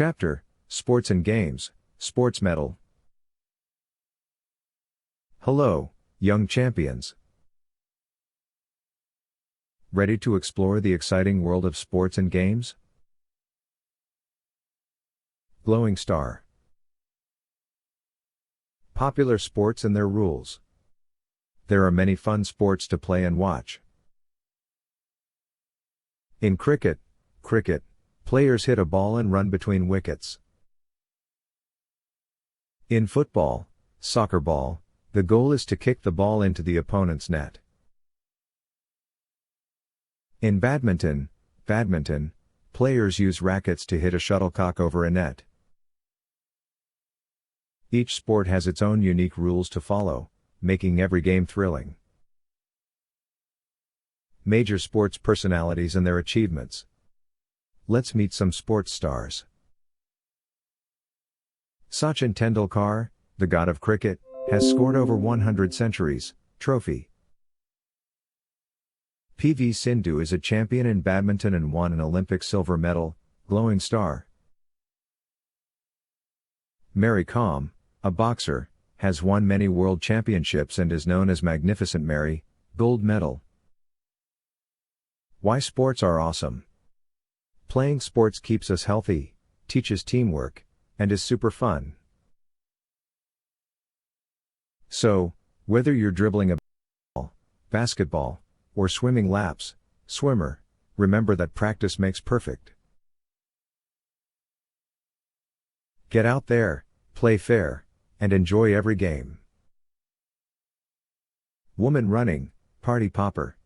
Chapter, Sports and Games, Sports Medal. Hello, young champions. Ready to explore the exciting world of sports and games? Glowing Star. Popular sports and their rules. There are many fun sports to play and watch. In cricket, players hit a ball and run between wickets. In football, soccer ball, the goal is to kick the ball into the opponent's net. In badminton, players use rackets to hit a shuttlecock over a net. Each sport has its own unique rules to follow, making every game thrilling. Major sports personalities and their achievements. Let's meet some sports stars. Sachin Tendulkar, the god of cricket, has scored over 100 centuries, trophy. PV Sindhu is a champion in badminton and won an Olympic silver medal, glowing star. Mary Kom, a boxer, has won many world championships and is known as Magnificent Mary, gold medal. Why sports are awesome. Playing sports keeps us healthy, teaches teamwork, and is super fun. So, whether you're dribbling a ball, basketball, or swimming laps, swimmer, remember that practice makes perfect. Get out there, play fair, and enjoy every game. Woman running, party popper.